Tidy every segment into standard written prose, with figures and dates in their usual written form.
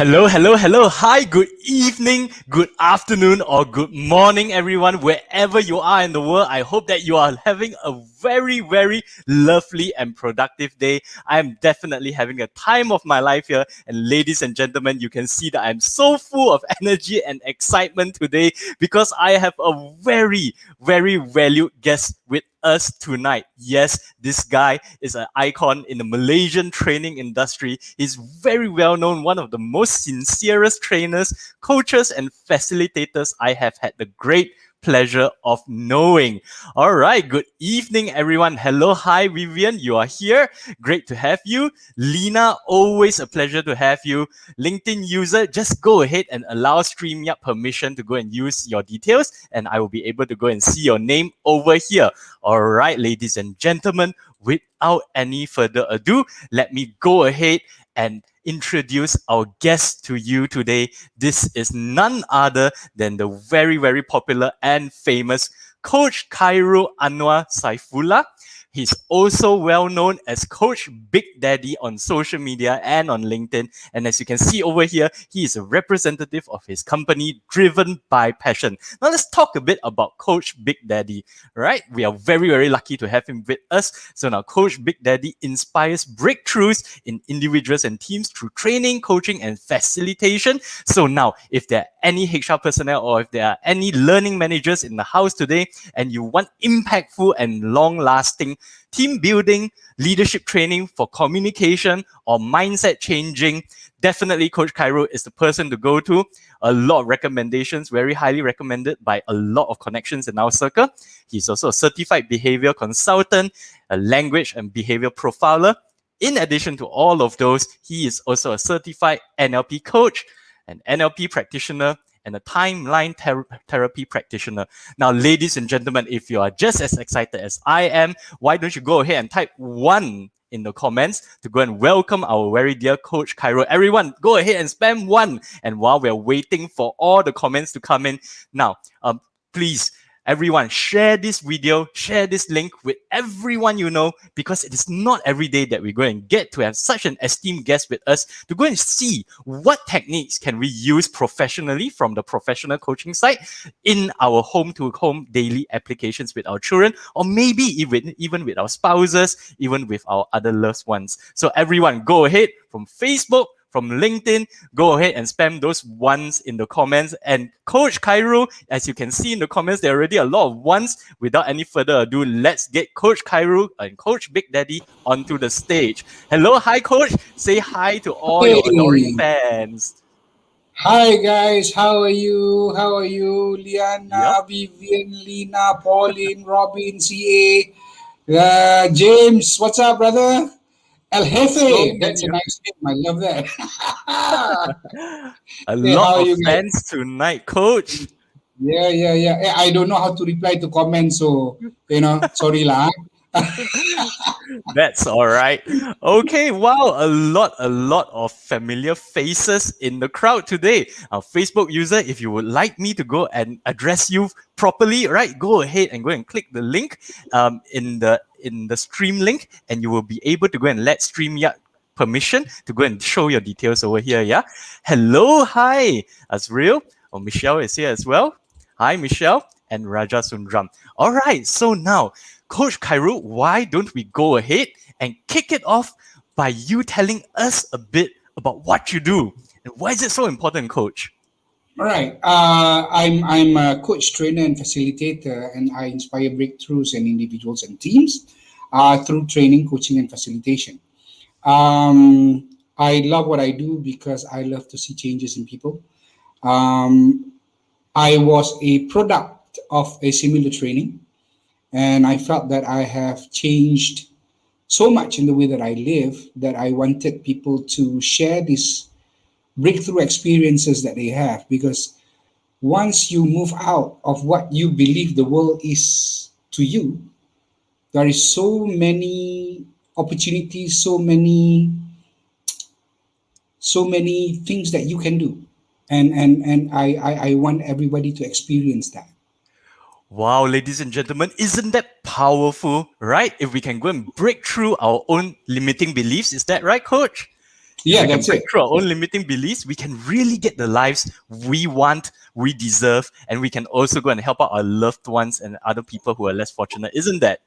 Hello, hello, hello. Hi, good evening, good afternoon, or good morning, everyone, wherever you are in the world. I hope that you are having a very, very lovely and productive day. I am definitely having a time of my life here. And ladies and gentlemen, you can see that I'm so full of energy and excitement today because I have a very, very valued guest with us tonight. Yes, this guy is an icon in the Malaysian training industry. He's very well known, one of the most sincerest trainers, coaches, and facilitators I have had the great pleasure of knowing. All right, good evening, everyone. Hello, hi, Vivian. You are here. Great to have you. Lena, always a pleasure to have you. LinkedIn user, just go ahead and allow StreamYard permission to go and use your details, and I will be able to go and see your name over here. All right, ladies and gentlemen, without any further ado, let me go ahead and introduce our guest to you today. This is none other than the very, very popular and famous Coach Khairul Anwar Saifullah. He's also well known as Coach Big Daddy on social media and on LinkedIn. And as you can see over here, he is a representative of his company, Driven by Passion. Now let's talk a bit about Coach Big Daddy, right? We are very, very lucky to have him with us. So now Coach Big Daddy inspires breakthroughs in individuals and teams through training, coaching, and facilitation. So now, if there are any HR personnel or if there are any learning managers in the house today, and you want impactful and long-lasting team building, leadership training for communication or mindset changing, definitely Coach Khairul is the person to go to. A lot of recommendations, very highly recommended by a lot of connections in our circle. He's also a certified behavior consultant, a language and behavior profiler. In addition to all of those, he is also a certified NLP coach, an NLP practitioner, and a timeline therapy practitioner. Now, ladies and gentlemen, if you are just as excited as I am, why don't you go ahead and type 1 in the comments to go and welcome our very dear Coach Khairul. Everyone, go ahead and spam 1. And while we're waiting for all the comments to come in, now, please, everyone, share this video, share this link with everyone you know, because it is not every day that we're going to get to have such an esteemed guest with us to go and see what techniques can we use professionally from the professional coaching side in our home-to-home daily applications with our children, or maybe even with our spouses, even with our other loved ones. So everyone, go ahead from Facebook, from LinkedIn, go ahead and spam those 1s in the comments. And Coach Khairul, as you can see in the comments, there are already a lot of 1s. Without any further ado, let's get Coach Khairul and Coach Big Daddy onto the stage. Hello, hi Coach. Say hi to all your adoring fans. Hi guys, how are you? How are you? Liana, Vivian, Lena, Pauline, Robin, CA, James, what's up, brother? 𝗬𝗏𝗃, that's a nice name. I love that. A lot of fans tonight, Coach. Yeah. I don't know how to reply to comments, so sorry lah. That's all right. Okay, wow, a lot of familiar faces in the crowd today. Our Facebook user, if you would like me to go and address you properly, right, go ahead and go and click the link in the stream link, and you will be able to go and let StreamYard permission to go and show your details over here. Yeah. Hello, hi, Azrael. Oh, Michelle is here as well. Hi, Michelle and Raja Sundram. All right, so now, Coach Khairul, why don't we go ahead and kick it off by you telling us a bit about what you do and why is it so important, Coach? All right. I'm a coach, trainer, and facilitator, and I inspire breakthroughs in individuals and teams through training, coaching, and facilitation. I love what I do because I love to see changes in people. I was a product of a similar training, and I felt that I have changed so much in the way that I live that I wanted people to share these breakthrough experiences that they have, because once you move out of what you believe the world is to you, there is so many opportunities, so many things that you can do, and I want everybody to experience that. Wow, ladies and gentlemen, isn't that powerful, right? If we can go and break through our own limiting beliefs, is that right, Coach? If Yeah, we can that's break it. through our own limiting beliefs, we can really get the lives we want, we deserve, and we can also go and help out our loved ones and other people who are less fortunate. Isn't that,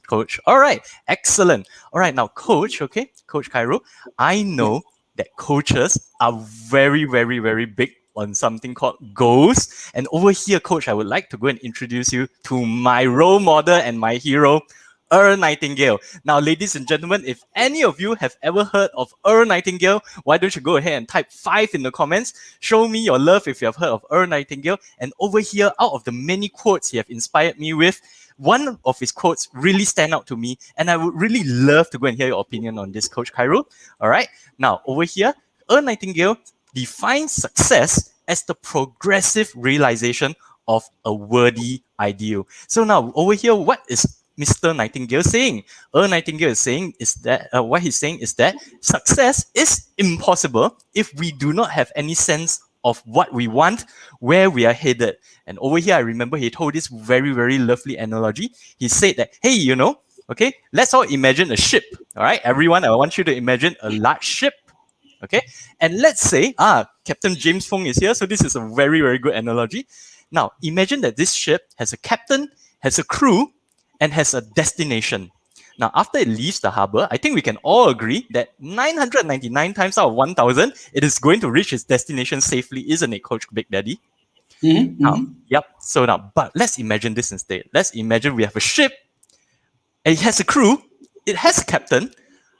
Coach? All right, excellent. All right, now, Coach, okay, Coach Khairul, I Yeah. know that coaches are very, very, very big on something called goals. And over here, Coach, I would like to go and introduce you to my role model and my hero, Ernest Nightingale. Now, ladies and gentlemen, if any of you have ever heard of Ernest Nightingale, why don't you go ahead and type 5 in the comments? Show me your love if you have heard of Ernest Nightingale. And over here, out of the many quotes he have inspired me with, one of his quotes really stand out to me, and I would really love to go and hear your opinion on this, Coach Khairul. All right. Now, over here, Ernest Nightingale defines success as the progressive realization of a worthy ideal. So now, over here, what is Mr. Nightingale saying? Nightingale is saying is that what he's saying is that success is impossible if we do not have any sense of what we want, where we are headed. And over here, I remember he told this very, very lovely analogy. He said that, hey, you know, okay, let's all imagine a ship. All right, everyone, I want you to imagine a large ship. Okay, and let's say, Captain James Fong is here. So this is a very, very good analogy. Now, imagine that this ship has a captain, has a crew, and has a destination. Now, after it leaves the harbor, I think we can all agree that 999 times out of 1,000, it is going to reach its destination safely, isn't it, Coach Big Daddy? Now, yep. So now, but let's imagine this instead. Let's imagine we have a ship, and it has a crew, it has a captain.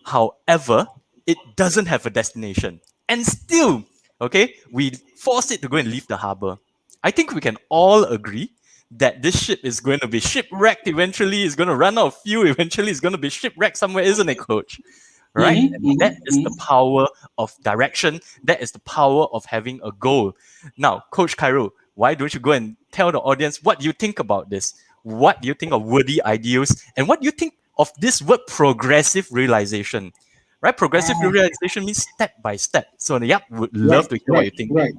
However, it doesn't have a destination. And still, okay, we force it to go and leave the harbor. I think we can all agree that this ship is going to be shipwrecked eventually, it's going to run out of fuel eventually, it's going to be shipwrecked somewhere, isn't it, Coach? Right? And that is the power of direction. That is the power of having a goal. Now, Coach Khairul, why don't you go and tell the audience what you think about this? What do you think of worthy ideals? And what do you think of this word progressive realization? Right? Progressive realization means step by step. So, yep, would love to hear what you think. Right.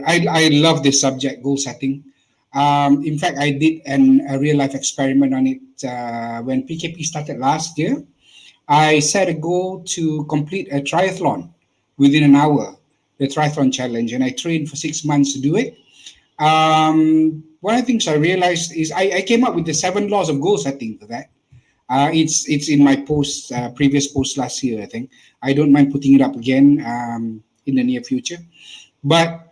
I love this subject, goal setting. In fact, I did a real life experiment on it when PKP started last year. I set a goal to complete a triathlon within an hour, the triathlon challenge, and I trained for 6 months to do it. One of the things I realized is I came up with the 7 laws of goal setting for that. It's in my previous post last year, I think. I don't mind putting it up again in the near future. But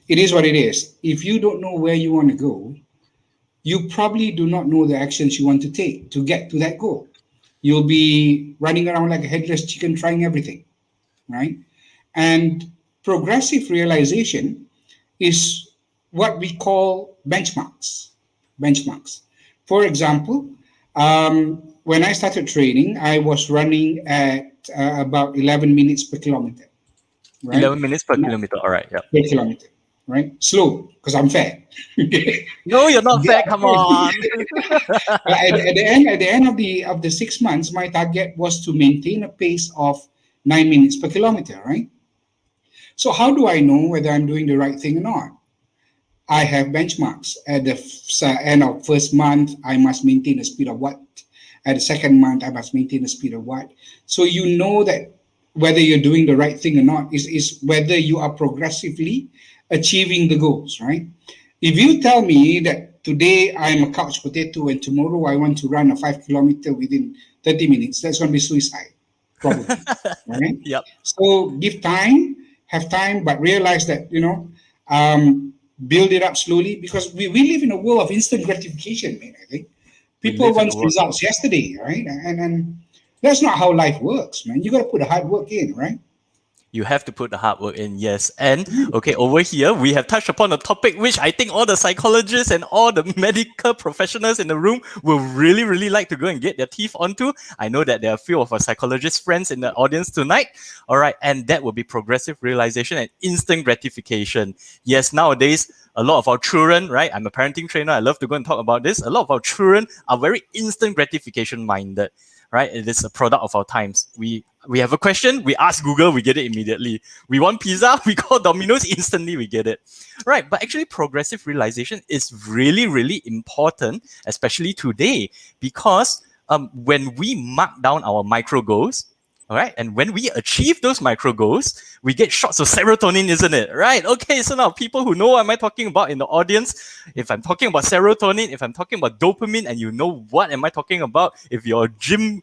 it is what it is. If you don't know where you want to go, you probably do not know the actions you want to take to get to that goal. You'll be running around like a headless chicken trying everything, right? And progressive realization is what we call benchmarks. Benchmarks. For example, when I started training, I was running at about 11 minutes per kilometer. Right? 11 minutes per kilometer. All right. Yeah. Per kilometer. Right? Slow, because I'm fat. No, you're not fat. Come on. At the end of the 6 months, my target was to maintain a pace of 9 minutes per kilometer. Right? So how do I know whether I'm doing the right thing or not? I have benchmarks. At the end of first month, I must maintain a speed of what? At the second month, I must maintain a speed of what? So you know that whether you're doing the right thing or not is whether you are progressively achieving the goals, right? If you tell me that today I'm a couch potato and tomorrow I want to run a 5 kilometer within 30 minutes, that's going to be suicide, probably. Right? Yep. So give time, have time, but realize that, build it up slowly, because we live in a world of instant gratification, man, I think. People want results yesterday, right? And that's not how life works, man. You got to put the hard work in, right? You have to put the hard work in, yes. And okay, over here, we have touched upon a topic which I think all the psychologists and all the medical professionals in the room will really, really like to go and get their teeth onto. I know that there are a few of our psychologist friends in the audience tonight. All right, and that will be progressive realization and instant gratification. Yes, nowadays, a lot of our children, right? I'm a parenting trainer. I love to go and talk about this. A lot of our children are very instant gratification minded, right? It is a product of our times. We have a question, we ask Google, we get it immediately. We want pizza, we call Domino's, instantly we get it. Right, but actually progressive realization is really, really important, especially today, because when we mark down our micro goals, All right. And when we achieve those micro goals, we get shots of serotonin, isn't it? Right. Okay. So now people who know what am I talking about in the audience, if I'm talking about serotonin, if I'm talking about dopamine, and you know what am I talking about, if you're a gym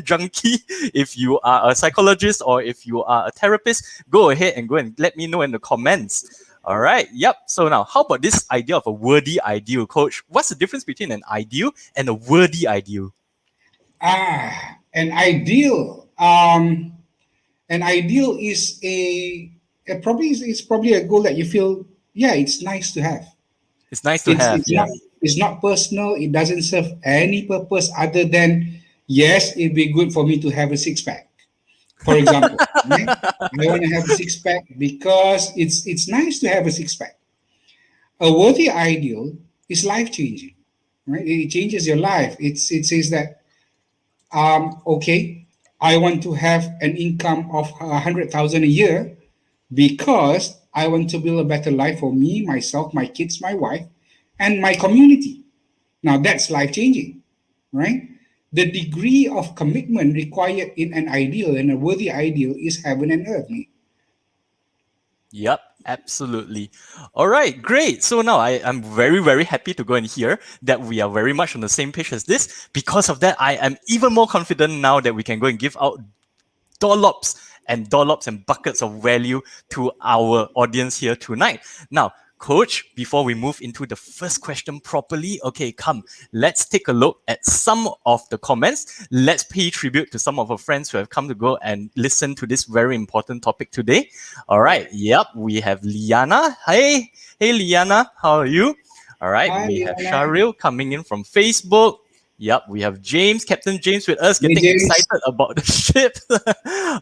junkie, if you are a psychologist or if you are a therapist, go ahead and let me know in the comments. All right. Yep. So now, how about this idea of a worthy ideal, Coach? What's the difference between an ideal and a worthy ideal? An ideal. An ideal is it's probably a goal that you feel, yeah, it's nice to have. It's nice to It's have. it's not Yes. it's not personal. It doesn't serve any purpose other than, yes, it'd be good for me to have a six pack. For example, right? I want to have a six pack because it's nice to have a six pack. A worthy ideal is life changing, right? It changes your life. It says that, okay, I want to have an income of 100,000 a year because I want to build a better life for me, myself, my kids, my wife, and my community. Now that's life changing, right? The degree of commitment required in an ideal and a worthy ideal is heaven and earth, mate. Yep, absolutely. All right, great. So now I'm very, very happy to go and hear that we are very much on the same page as this. Because of that, I am even more confident now that we can go and give out dollops and buckets of value to our audience here tonight. Now, Coach, before we move into the first question properly, okay, come, let's take a look at some of the comments. Let's pay tribute to some of our friends who have come to go and listen to this very important topic today. All right, yep, we have Liana. Hey, Liana, how are you? All right, Hi, we have Liana. Sharil coming in from Facebook. Yep, we have Captain James with us, Hey, getting James. excited about the ship.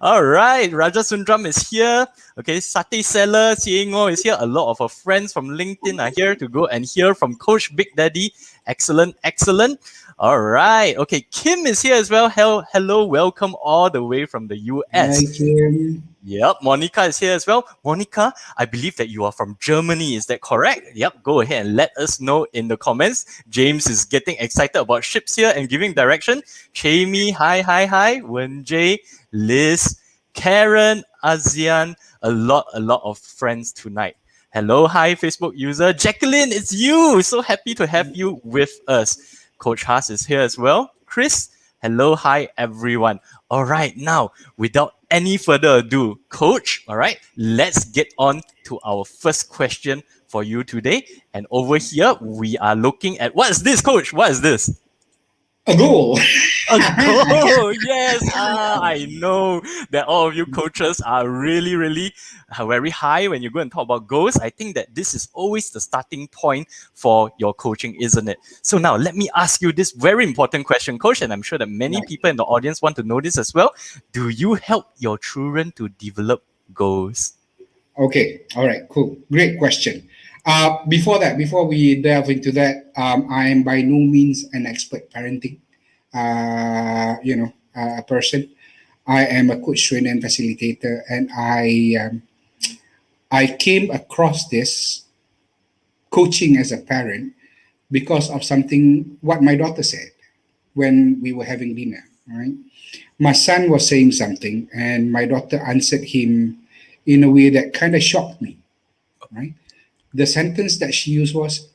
All right, Raja Sundram is here. Okay, Sate Seller, 𝗍𝗧𝗧 is here. A lot of our friends from LinkedIn are here to go and hear from Coach Big Daddy. Excellent, excellent. All right, okay, Kim is here as well. Hello, welcome all the way from the US. Hi, Kim. Yep, Monica is here as well. Monica, I believe that you are from Germany. Is that correct? Yep, go ahead and let us know in the comments. James is getting excited about ships here and giving direction. Jamie, hi. Wen J, Liz, Karen, ASEAN, a lot of friends tonight. Hello, hi, Facebook user. Jacqueline, it's you. So happy to have you with us. Coach Haas is here as well. Chris, hello, hi, everyone. All right, now, without any further ado, Coach, all right, let's get on to our first question for you today. And over here, we are looking at, what is this, Coach? What is this? A goal. A goal, yes. I know that all of you coaches are really very high when you go and talk about goals. I think that this is always the starting point for your coaching, isn't it? So now let me ask you this very important question, Coach, and I'm sure that many people in the audience want to know this as well. Do you help your children to develop goals? Okay. All right. Cool. Great question. Before we delve into that, I am by no means an expert parenting, person. I am a coach, trainer, and facilitator, and I came across this coaching as a parent because of something what my daughter said when we were having dinner. Right, my son was saying something, and my daughter answered him in a way that kind of shocked me. Right, the sentence that she used was,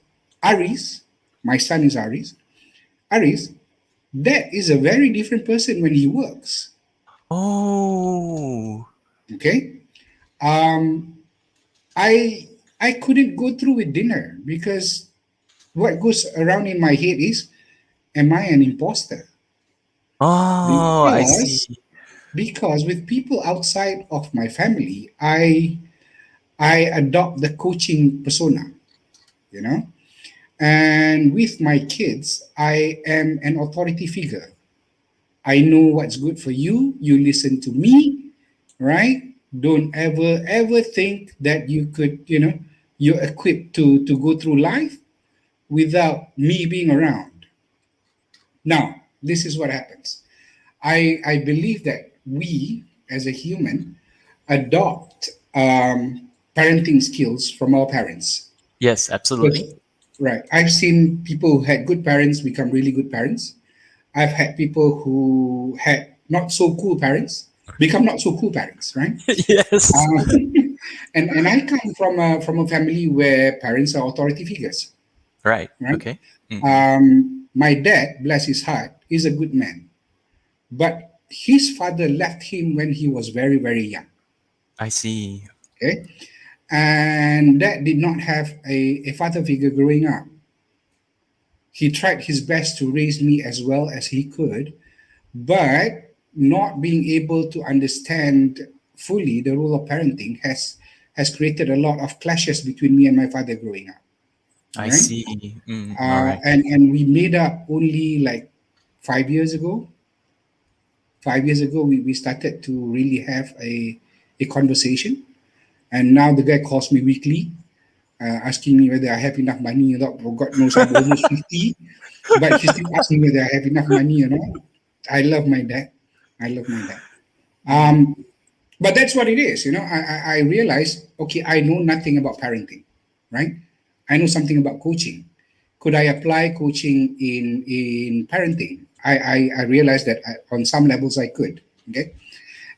"Aris, my son is Aris. Aris, that is a very different person when he works." Oh. Okay, um, I couldn't go through with dinner because what goes around in my head is, am I an imposter? Oh, I see. Because with people outside of my family, I adopt the coaching persona, you know. And with my kids, I am an authority figure. I know what's good for you. You listen to me, right? Don't ever think that you could, you're equipped to go through life without me being around. Now, this is what happens. I believe that we as a human adopt parenting skills from our parents. Yes, Because, absolutely. right, I've seen people who had good parents become really good parents. I've had people who had not so cool parents become not so cool parents, right? Yes. And I come from a family where parents are authority figures, Right. right? Okay. My dad, bless his heart, is a good man, but his father left him when he was very, very young. I see. Okay, and dad did not have a father figure growing up. He tried his best to raise me as well as he could, but not being able to understand fully the role of parenting has created a lot of clashes between me and my father growing up. All I right. see. All right. And we made up only like 5 years ago. 5 years ago, we started to really have a conversation. And now the guy calls me weekly, asking me whether I have enough money or not. Oh, God knows I'm almost 50, but he still asks me whether I have enough money or not. I love my dad. I love my dad. But that's what it is. I realized, okay, I know nothing about parenting, right? I know something about coaching. Could I apply coaching in parenting? I realized that on some levels I could. Okay.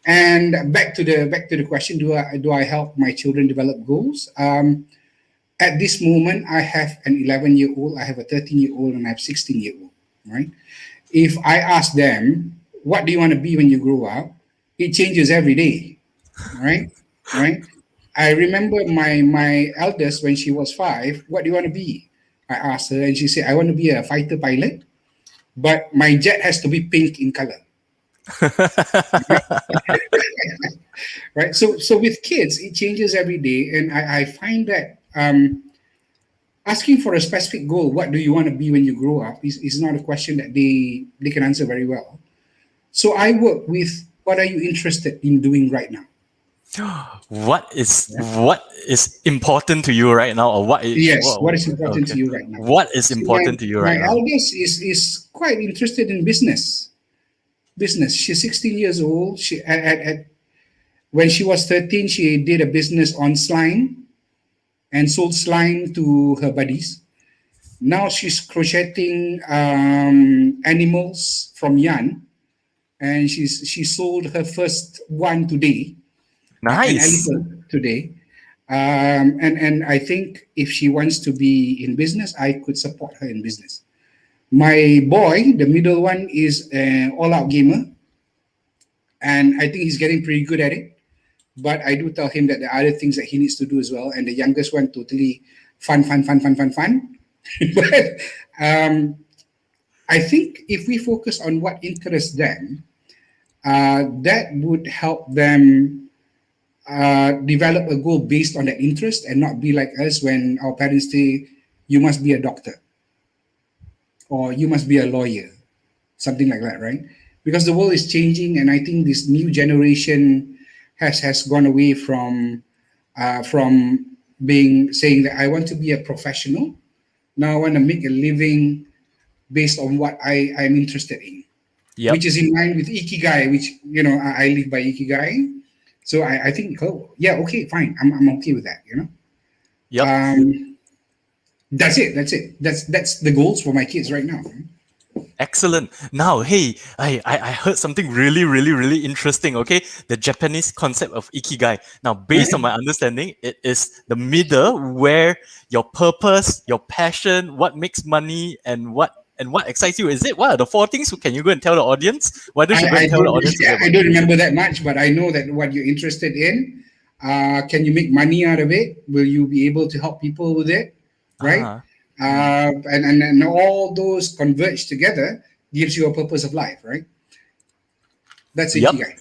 And back to the question: do I help my children develop goals? At this moment, I have an 11-year-old, I have a 13-year-old, and I have 16-year-old. Right? If I ask them, "What do you want to be when you grow up?" It changes every day. Right? Right? I remember my eldest when she was 5. What do you want to be? I asked her, and she said, "I want to be a fighter pilot, but my jet has to be pink in color." Right. So with kids, it changes every day, and I find that asking for a specific goal, what do you want to be when you grow up, is not a question that they can answer very well. So I work with, what are you interested in doing right now? What is important to you right now, or what is Yes, what is important to you right now? What is So important to you my right now? eldest is quite interested in business. She's 16 years old. When she was 13, she did a business on slime and sold slime to her buddies. Now she's crocheting animals from yarn, and she sold her first one today, an Nice. elephant today. And I think if she wants to be in business, I could support her in business. My boy, the middle one, is an all-out gamer, and I think he's getting pretty good at it. But I do tell him that there are other things that he needs to do as well. And the youngest one, totally fun. But I think if we focus on what interests them, that would help them develop a goal based on that interest, and not be like us when our parents say, you must be a doctor or you must be a lawyer, something like that, right? Because the world is changing, and I think this new generation has gone away from saying that I want to be a professional. Now I want to make a living based on what I'm interested in, Yep. which is in line with ikigai, which I live by ikigai. So I think, oh yeah, okay, fine, I'm okay with that. Yep. That's it. That's the goals for my kids right now. Excellent. Now, hey, I heard something really, really, really interesting. Okay, the Japanese concept of ikigai. Now, based on my understanding, it is the middle where your purpose, your passion, what makes money, and what excites you. Is it? What are the 4 things? Can you go and tell the audience? Why don't you go and tell the audience? I don't remember that much, but I know that what you're interested in. Can you make money out of it? Will you be able to help people with it? Right? And all those converge together gives you a purpose of life, right? That's ikigai.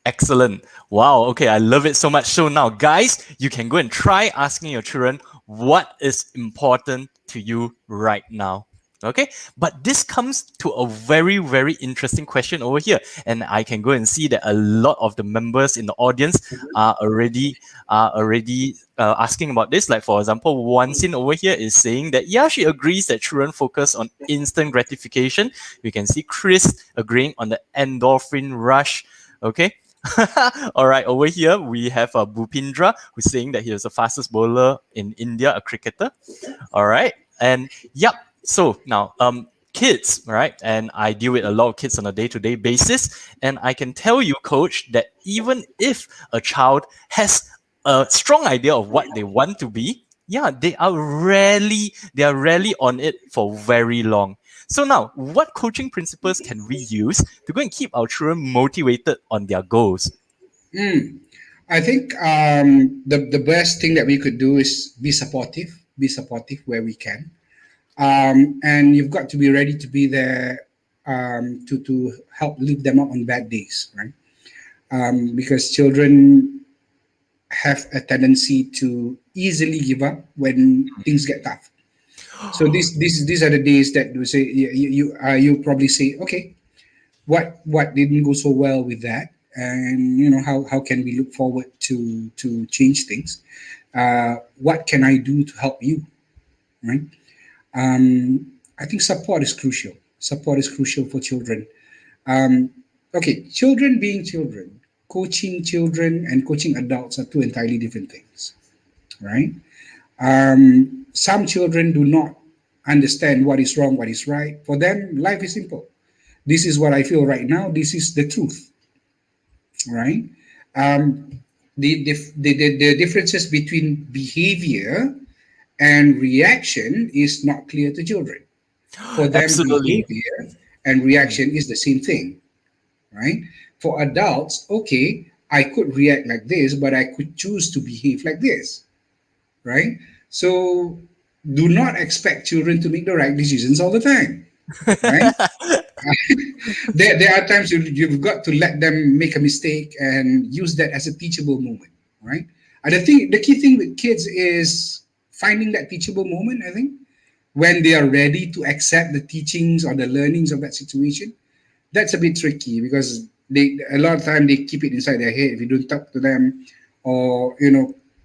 Excellent. Wow. Okay, I love it so much. So now, guys, you can go and try asking your children what is important to you right now. Okay, but this comes to a very, very interesting question over here, and I can go and see that a lot of the members in the audience are already asking about this. Like, for example, Wansin over here is saying that she agrees that children focus on instant gratification. We can see Chris agreeing on the endorphin rush. Okay. All right, over here we have Bhupindra, who's saying that he is the fastest bowler in India, a cricketer. All right, and yep. So now, kids, right? And I deal with a lot of kids on a day-to-day basis. And I can tell you, coach, that even if a child has a strong idea of what they want to be, yeah, they are rarely on it for very long. So now, what coaching principles can we use to go and keep our children motivated on their goals? I think the best thing that we could do is be supportive where we can, and you've got to be ready to be there to help lift them up on bad days, right? Because children have a tendency to easily give up when things get tough. So these are the days that you say you probably say, okay, what didn't go so well with that, and how can we look forward to change things. What can I do to help you, right? I think support is crucial for children. Okay, children being children, coaching children and coaching adults are two entirely different things, right? Some children do not understand what is wrong, what is right. For them, life is simple. This is what I feel right now. This is the truth, right? The differences between behavior and reaction is not clear to children. For them, Absolutely. behavior and reaction is the same thing, right? For adults, okay, I could react like this, but I could choose to behave like this, right? So do not expect children to make the right decisions all the time, right? There are times you've got to let them make a mistake and use that as a teachable moment, right? And the key thing with kids is finding that teachable moment, I think, when they are ready to accept the teachings or the learnings of that situation. That's a bit tricky because they a lot of time they keep it inside their head if you don't talk to them or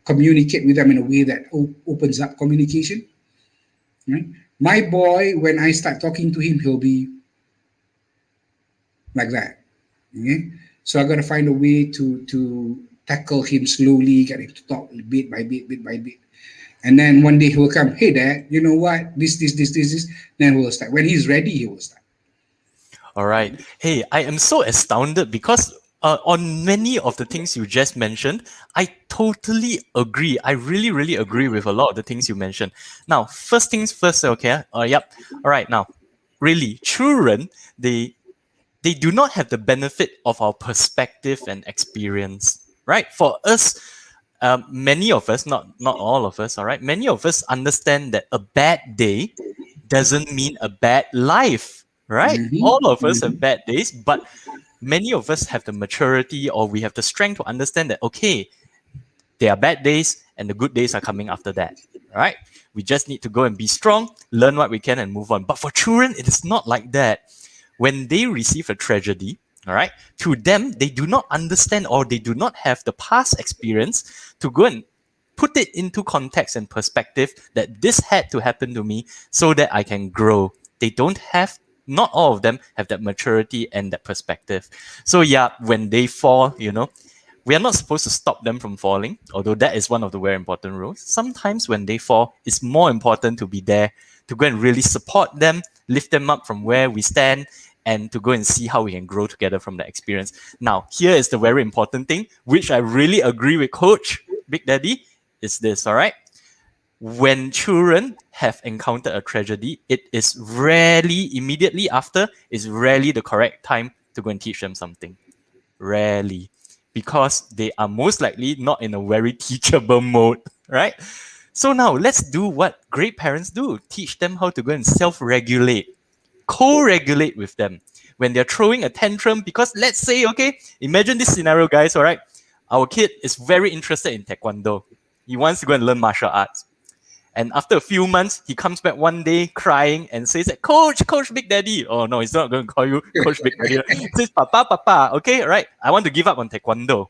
communicate with them in a way that opens up communication, right? My boy, when I start talking to him, he'll be like that. Okay? So I got to find a way to tackle him slowly, get him to talk bit by bit, bit by bit. And then one day he will come, hey dad, you know what? This. Then we'll start. When he's ready, he will start. All right. Hey, I am so astounded because on many of the things you just mentioned, I totally agree. I really, really agree with a lot of the things you mentioned. Now, first things first, okay? Yep. All right. Now, really, children, they do not have the benefit of our perspective and experience, right? For us, many of us, not all of us, all right, many of us understand that a bad day doesn't mean a bad life, right? All of us have bad days, but many of us have the maturity or we have the strength to understand that, okay, there are bad days and the good days are coming after that, right? We just need to go and be strong, learn what we can and move on. But for children, it is not like that. When they receive a tragedy, all right, to them, they do not understand or they do not have the past experience to go and put it into context and perspective that this had to happen to me so that I can grow. They don't have, not all of them have that maturity and that perspective. So yeah, when they fall, we are not supposed to stop them from falling, although that is one of the very important rules. Sometimes when they fall, it's more important to be there to go and really support them, lift them up from where we stand, and to go and see how we can grow together from that experience. Now, here is the very important thing, which I really agree with Coach Big Daddy, is this, all right? When children have encountered a tragedy, it is rarely, immediately after, is rarely the correct time to go and teach them something. Rarely. Because they are most likely not in a very teachable mode, right? So now let's do what great parents do. Teach them how to go and self-regulate, co-regulate with them. When they're throwing a tantrum, because let's say, okay, imagine this scenario, guys, all right? Our kid is very interested in taekwondo. He wants to go and learn martial arts. And after a few months, he comes back one day crying and says, Coach Big Daddy. Oh no, he's not going to call you Coach Big Daddy. He says, Papa, okay, right. I want to give up on taekwondo.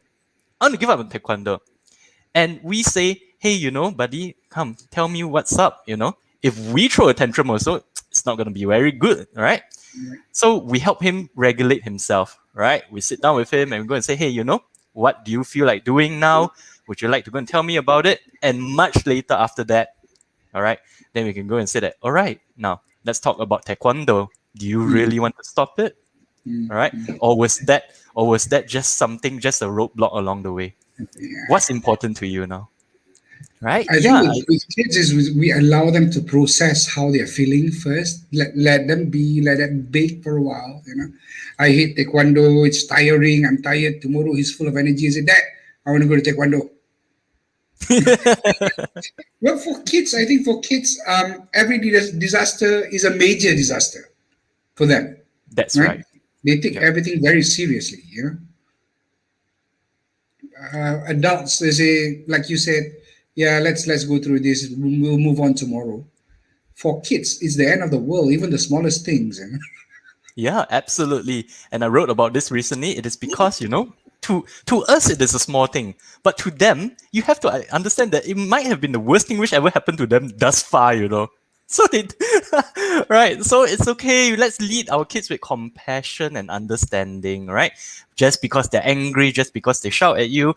And we say, hey, buddy, come, tell me what's up, If we throw a tantrum also, it's not going to be very good, right? So we help him regulate himself, right? We sit down with him and we go and say, hey, what do you feel like doing now? Would you like to go and tell me about it? And much later after that, all right, then we can go and say that, all right, now let's talk about taekwondo. Do you really want to stop it? All right? Or was that just something, just a roadblock along the way? Yeah. What's important to you now? Right? I think Yeah. with kids is we allow them to process how they're feeling first. Let them be, let them bake for a while. I hate taekwondo. It's tiring. I'm tired. Tomorrow he's full of energy. I say, Dad, I want to go to taekwondo. Well, for kids, I think for kids, every disaster is a major disaster for them. That's right. They take everything very seriously. Adults, they say, like you said, yeah, let's go through this. We'll move on tomorrow. For kids, it's the end of the world. Even the smallest things. Yeah, absolutely. And I wrote about this recently. It is because, to us it is a small thing, but to them, you have to understand that it might have been the worst thing which ever happened to them thus far. So right. So it's okay. Let's lead our kids with compassion and understanding, right? Just because they're angry, just because they shout at you,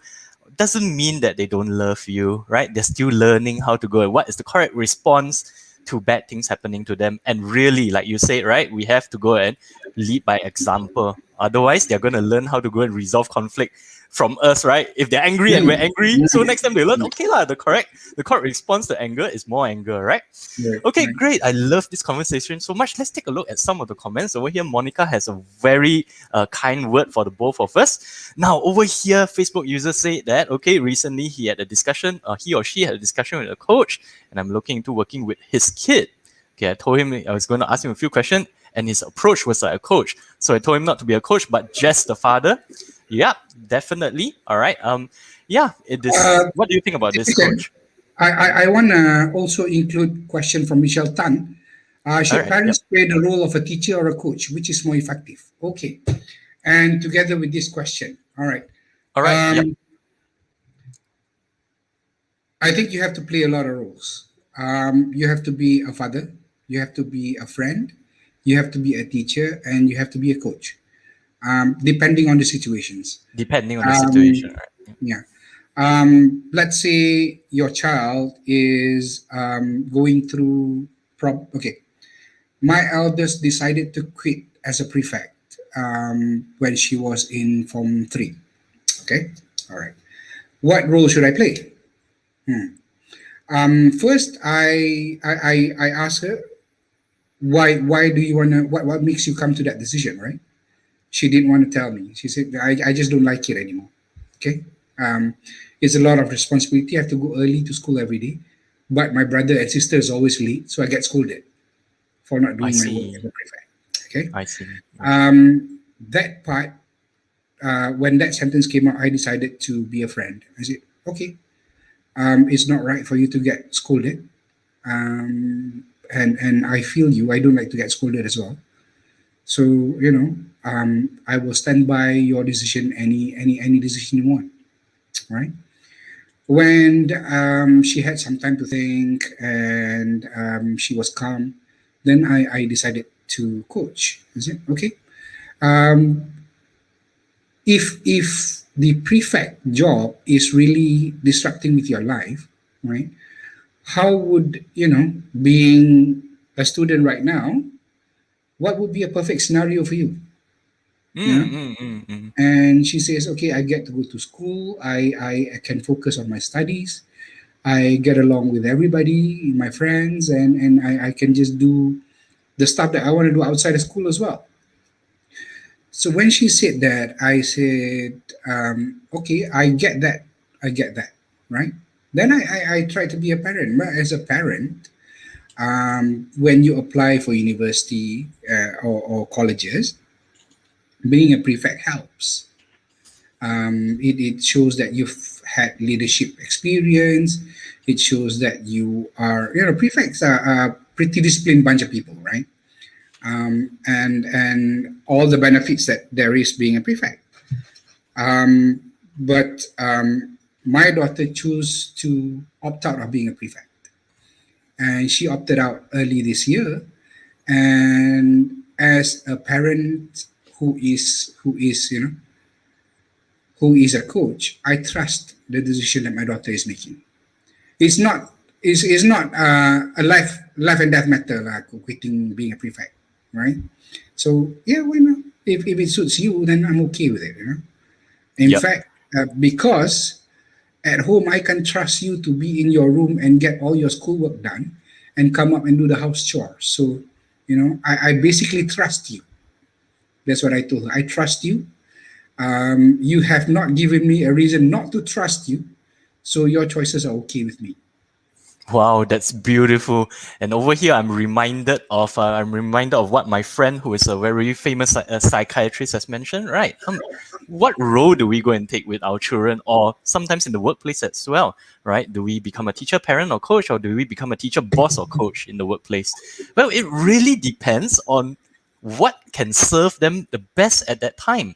doesn't mean that they don't love you, right? They're still learning how to go and what is the correct response to bad things happening to them. And really, like you said, right, we have to go and lead by example. Otherwise, they're going to learn how to go and resolve conflict from us, right? If they're angry and we're angry, so next time they learn, okay lah, the correct response to anger is more anger, right? Okay, great. I love this conversation so much. Let's take a look at some of the comments. Over here, Monica has a very kind word for the both of us. Now, over here, Facebook users say that, okay, recently he had a discussion, he or she had a discussion with a coach, and I'm looking into working with his kid. Okay, I told him I was going to ask him a few questions, and his approach was like a coach. So I told him not to be a coach, but just the father. Yeah, definitely. All right. Yeah, it is. What do you think about this, coach? I want to also include question from Michelle Tan. Should parents play the role of a teacher or a coach? Which is more effective? Okay. And together with this question. All right. I think you have to play a lot of roles. You have to be a father. You have to be a friend. You have to be a teacher. And you have to be a coach. Depending on the situations. Depending on the situation, right? Yeah. Let's say your child is going through okay. My eldest decided to quit as a prefect when she was in Form 3. Okay. All right. What role should I play? First, I asked her, why do you want to, what makes you come to that decision, right? She didn't want to tell me. She said, I just don't like it anymore. Okay. It's a lot of responsibility. I have to go early to school every day. But my brother and sister is always late, so I get scolded for not doing my work as a prefect. Okay. I see. That part, when that sentence came out, I decided to be a friend. I said, okay, it's not right for you to get scolded. And I feel you. I don't like to get scolded as well. So, I will stand by your decision, any decision you want, right? When she had some time to think and she was calm, then I decided to coach. Is it okay? If the prefect job is really disrupting with your life, right? How would, being a student right now, what would be a perfect scenario for you? And she says, okay, I get to go to school. I can focus on my studies. I get along with everybody, my friends, and I can just do the stuff that I want to do outside of school as well. So when she said that, I said, okay, I get that, right? Then I try to be a parent. But as a parent, when you apply for university or colleges, being a prefect helps. It shows that you've had leadership experience. It shows that you are, prefects are a pretty disciplined bunch of people, right? And all the benefits that there is being a prefect. But my daughter chose to opt out of being a prefect. And she opted out early this year. And as a parent who is a coach, I trust the decision that my daughter is making. It's not a life and death matter lah, quitting being a prefect, right? So yeah, why not? If it suits you, then I'm okay with it. In Yep. fact, because at home I can trust you to be in your room and get all your schoolwork done, and come up and do the house chores. So I basically trust you. That's what I told her. I trust you. You have not given me a reason not to trust you, so your choices are okay with me. Wow, that's beautiful. And over here, I'm reminded of what my friend, who is a very famous psychiatrist, has mentioned. Right? What role do we go and take with our children, or sometimes in the workplace as well? Right? Do we become a teacher, parent, or coach, or do we become a teacher, boss, or coach in the workplace? Well, it really depends on what can serve them the best at that time.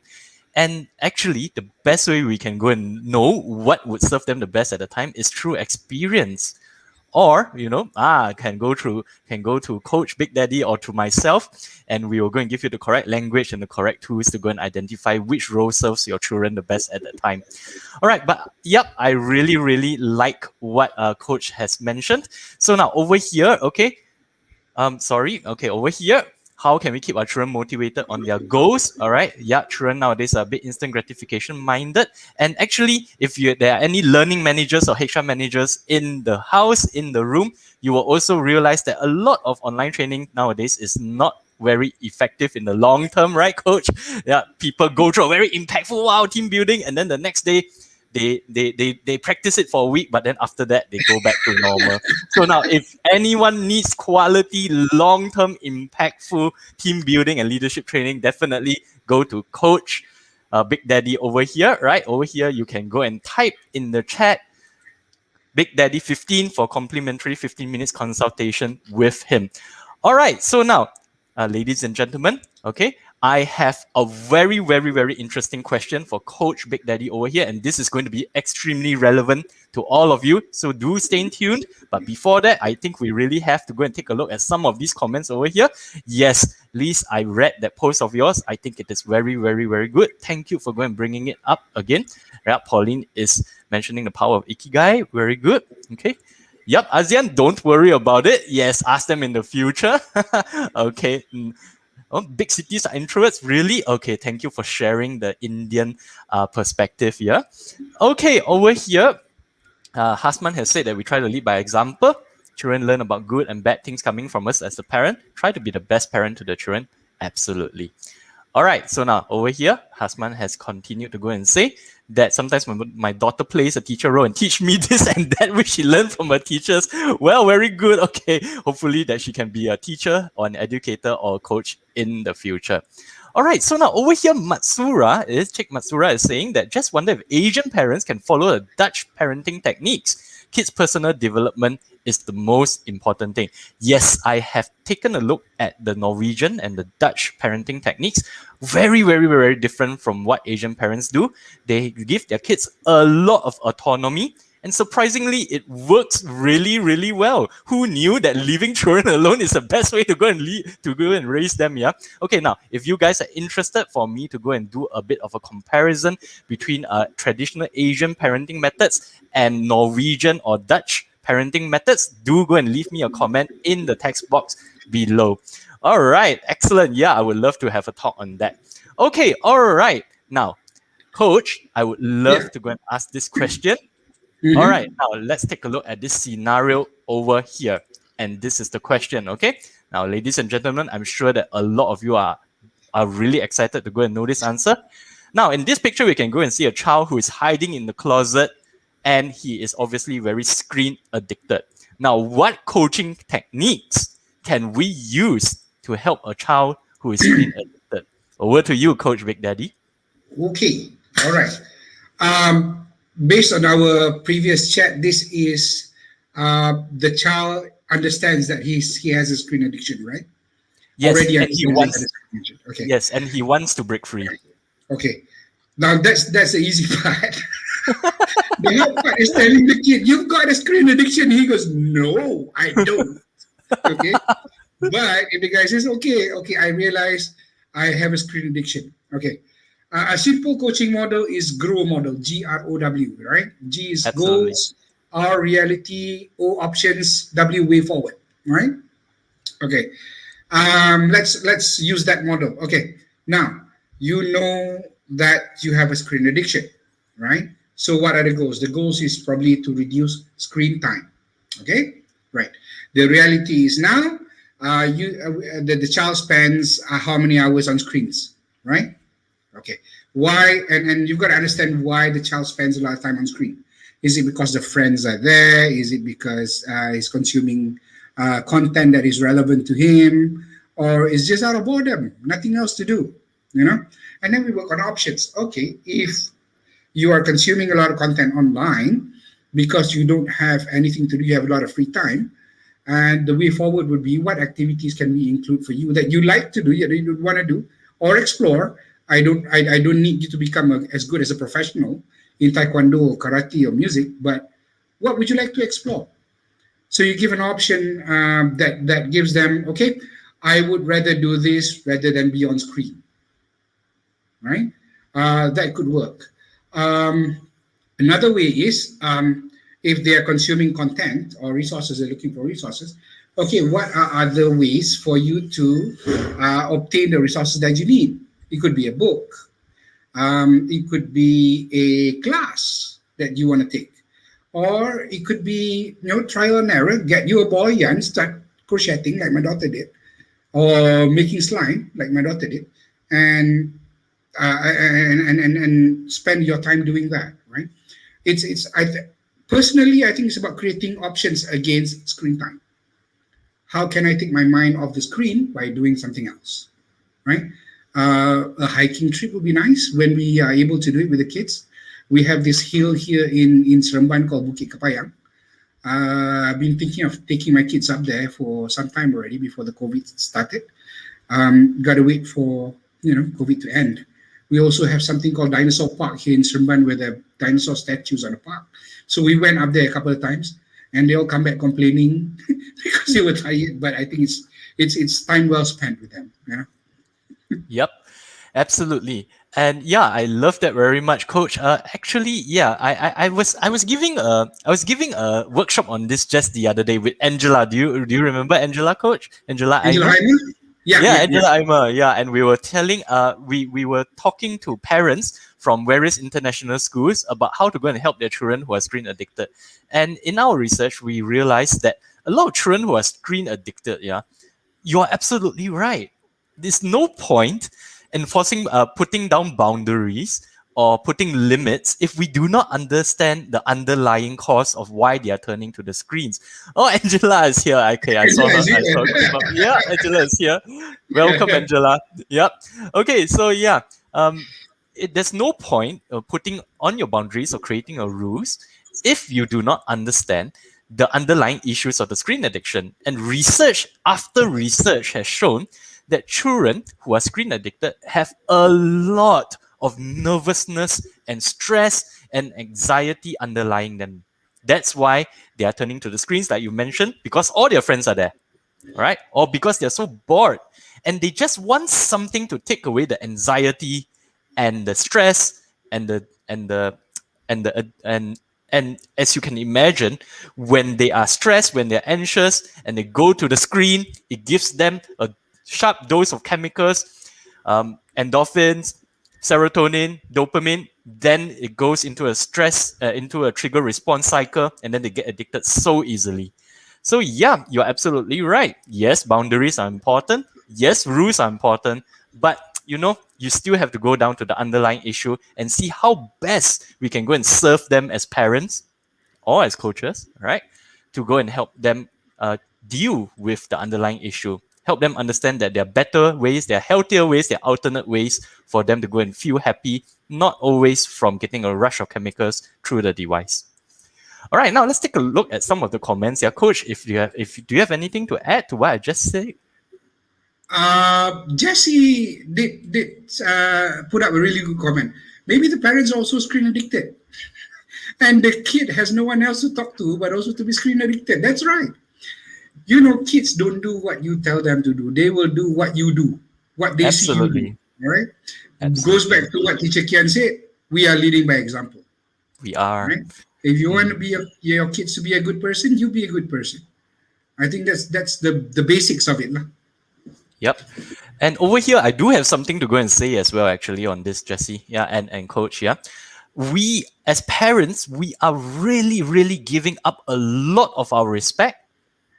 And actually, the best way we can go and know what would serve them the best at the time is through experience. Or, can go to Coach Big Daddy or to myself, and we will go and give you the correct language and the correct tools to go and identify which role serves your children the best at that time. All right, but yep, I really, really like what Coach has mentioned. So now over here, over here, how can we keep our children motivated on their goals? All right. Yeah, children nowadays are a bit instant gratification minded. And actually, if there are any learning managers or HR managers in the house, in the room, you will also realize that a lot of online training nowadays is not very effective in the long term, right, Coach? Yeah, people go through a very impactful team building, and then the next day they practice it for a week, but then after that they go back to normal. So now, if anyone needs quality, long-term, impactful team building and leadership training, definitely go to Coach Big Daddy over here. Right over here, you can go and type in the chat Big Daddy 15 for complimentary 15 minutes consultation with him. All right, so now, ladies and gentlemen, okay, I have a very, very, very interesting question for Coach Big Daddy over here, and this is going to be extremely relevant to all of you, so do stay tuned. But before that, I think we really have to go and take a look at some of these comments over here. Yes, Liz, I read that post of yours. I think it is very, very, very good. Thank you for going and bringing it up again. Yeah, Pauline is mentioning the power of Ikigai. Very good. Okay. Yep, ASEAN, don't worry about it. Yes, ask them in the future. Okay. Oh, big cities are introverts, really? Okay, thank you for sharing the Indian perspective here. Okay, over here, Hasman has said that we try to lead by example. Children learn about good and bad things coming from us as a parent. Try to be the best parent to the children. Absolutely. All right, so now over here, Hasman has continued to go and say that sometimes my daughter plays a teacher role and teach me this and that which she learned from her teachers. Well, very good. Okay, hopefully that she can be a teacher or an educator or a coach in the future. All right, so now over here, Matsura is saying that just wonder if Asian parents can follow the Dutch parenting techniques. Kids' personal development is the most important thing. Yes, I have taken a look at the Norwegian and the Dutch parenting techniques. Very, very, very different from what Asian parents do. They give their kids a lot of autonomy. And surprisingly, it works really, really well. Who knew that leaving children alone is the best way to go and raise them? Yeah. Okay. Now, if you guys are interested for me to go and do a bit of a comparison between traditional Asian parenting methods and Norwegian or Dutch parenting methods, do go and leave me a comment in the text box below. All right. Excellent. Yeah, I would love to have a talk on that. Okay. All right. Now, Coach, I would love to go and ask this question. Mm-hmm. All right, now let's take a look at this scenario over here. And this is the question, okay? Now, ladies and gentlemen, I'm sure that a lot of you are really excited to go and know this answer. Now, in this picture, we can go and see a child who is hiding in the closet, and he is obviously very screen addicted. Now, what coaching techniques can we use to help a child who is screen addicted? Over to you, Coach Big Daddy. Okay, all right. Based on our previous chat, this is the child understands that he has a screen addiction, right? Yes, already and he wants. Okay. Yes, and he wants to break free. Okay. Now that's the easy part. The hard part is telling the kid, "You've got a screen addiction." He goes, "No, I don't." Okay. But if the guy says, "Okay, I realize I have a screen addiction." Okay. A simple coaching model is GROW model, GROW, right? G is Absolutely. goals, R reality, O options, W way forward, right? Okay. Let's use that model. Okay. Now you know that you have a screen addiction, right? So what are the goals? The goals is probably to reduce screen time. Okay. Right. The reality is now, the child spends how many hours on screens, right? Okay. Why? And you've got to understand why the child spends a lot of time on screen. Is it because the friends are there? Is it because he's consuming content that is relevant to him? Or is just out of boredom, nothing else to do, you know? And then we work on options. Okay, if you are consuming a lot of content online because you don't have anything to do, you have a lot of free time, and the way forward would be, what activities can we include for you that you like to do, that you want to do, or explore. I don't need you to become as good as a professional in taekwondo or karate or music, but what would you like to explore? So you give an option that gives them, okay, I would rather do this rather than be on screen, right? That could work. Another way is, if they are consuming content or resources, they're looking for resources. Okay, what are other ways for you to obtain the resources that you need? It could be a book. It could be a class that you want to take, or it could be, trial and error. Get you a ball yarn, start crocheting like my daughter did, or making slime like my daughter did, and spend your time doing that. Right? Personally, I think it's about creating options against screen time. How can I take my mind off the screen by doing something else? Right? A hiking trip would be nice when we are able to do it with the kids. We have this hill here in Seremban called 𝗏𝗏𝗃𝗃𝗃𝗃. I've been thinking of taking my kids up there for some time already before the COVID started. Got to wait for COVID to end. We also have something called Dinosaur Park here in Seremban, where the dinosaur statues are the park. So we went up there a couple of times, and they all come back complaining because they were tired. But I think it's time well spent with them. Yep, absolutely. And yeah, I love that very much, Coach. Actually, yeah, I was giving a workshop on this just the other day with Angela. Do you remember Angela, Coach? Angela Aimer? Yeah, Angela Aimer. Yeah, and we were we were talking to parents from various international schools about how to go and help their children who are screen addicted. And in our research, we realized that a lot of children who are screen addicted, you are absolutely right. There's no point enforcing, putting down boundaries or putting limits if we do not understand the underlying cause of why they are turning to the screens. Oh, Angela is here. Okay, I saw her. Yeah, Angela is here. Welcome, Angela. Yep. Okay, so yeah, there's no point putting on your boundaries or creating a rules if you do not understand the underlying issues of the screen addiction. And research after research has shown that children who are screen addicted have a lot of nervousness and stress and anxiety underlying them. That's why they are turning to the screens, like you mentioned, because all their friends are there, right? Or because they're so bored and they just want something to take away the anxiety and the stress and as you can imagine, when they are stressed, when they're anxious, and they go to the screen, it gives them a sharp dose of chemicals, endorphins, serotonin, dopamine. Then it goes into into a trigger response cycle, and then they get addicted so easily. So yeah, you're absolutely right. Yes, boundaries are important. Yes, rules are important. But you still have to go down to the underlying issue and see how best we can go and serve them as parents or as coaches, right? To go and help them deal with the underlying issue. Help them understand that there are better ways, there are healthier ways, there are alternate ways for them to go and feel happy, not always from getting a rush of chemicals through the device. All right, now let's take a look at some of the comments. Yeah, Coach, do you have anything to add to what I just said? Jesse did put up a really good comment. Maybe the parents are also screen addicted, and the kid has no one else to talk to, but also to be screen addicted. That's right. Kids don't do what you tell them to do. They will do what you do, what they see you do. Right? Goes back to what Teacher Kean said. We are leading by example. We are. Right? If you want to be your kids to be a good person, you be a good person. I think that's the basics of it, lah. Yep. And over here, I do have something to go and say as well, actually, on this, Jessie, yeah, and Coach, yeah. We, as parents, we are really, really giving up a lot of our respect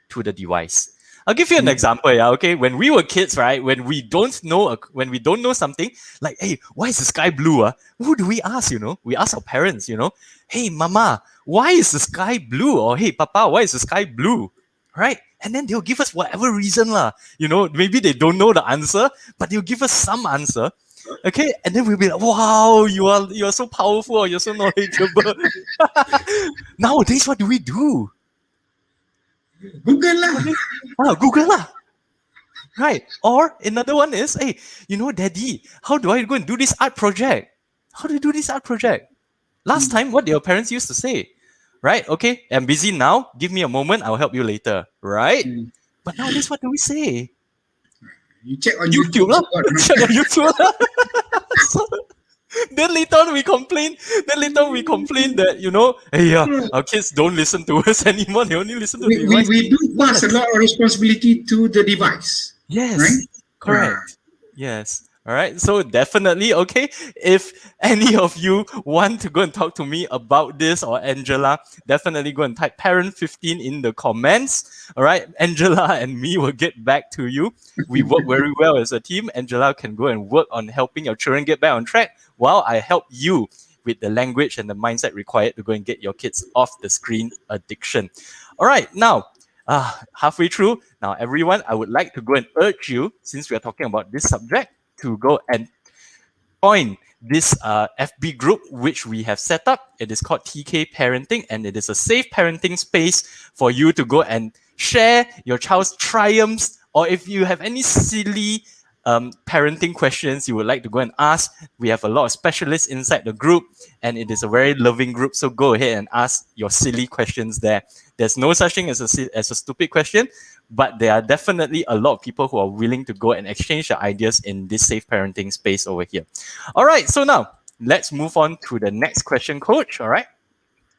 to the device. I'll give you an example, yeah, okay? When we were kids, right, when we don't know something, like, hey, why is the sky blue? Who do we ask, We ask our parents, Hey, mama, why is the sky blue? Or hey, papa, why is the sky blue? Right? And then they'll give us whatever reason, maybe they don't know the answer, but they'll give us some answer. Okay, and then we'll be like, wow, you are so powerful, or you're so knowledgeable. Nowadays, what do we do? Google lah. Google lah. Right. Or another one is, hey, Daddy, how do I go and do this art project? How do you do this art project? Last time, what your parents used to say, right? Okay, I'm busy now. Give me a moment. I'll help you later. Right? But nowadays, what do we say? You check on YouTube lah. Check on YouTube lah. Then later on we complain that, hey, our kids don't listen to us anymore. They only listen to the device. We do pass a lot of responsibility to the device. Yes. Right? Correct. Yes. All right. So definitely, okay, if any of you want to go and talk to me about this, or Angela, definitely go and type parent15 in the comments. All right. Angela and me will get back to you. We work very well as a team. Angela can go and work on helping your children get back on track, while I help you with the language and the mindset required to go and get your kids off the screen addiction. All right. Now, halfway through. Now, everyone, I would like to go and urge you, since we are talking about this subject, to go and join this FB group which we have set up. It is called TK Parenting, and it is a safe parenting space for you to go and share your child's triumphs, or if you have any silly parenting questions you would like to go and ask. We have a lot of specialists inside the group, and it is a very loving group. So go ahead and ask your silly questions there. There's no such thing as a stupid question, but there are definitely a lot of people who are willing to go and exchange their ideas in this safe parenting space over here. All right, so now let's move on to the next question, Coach. All right.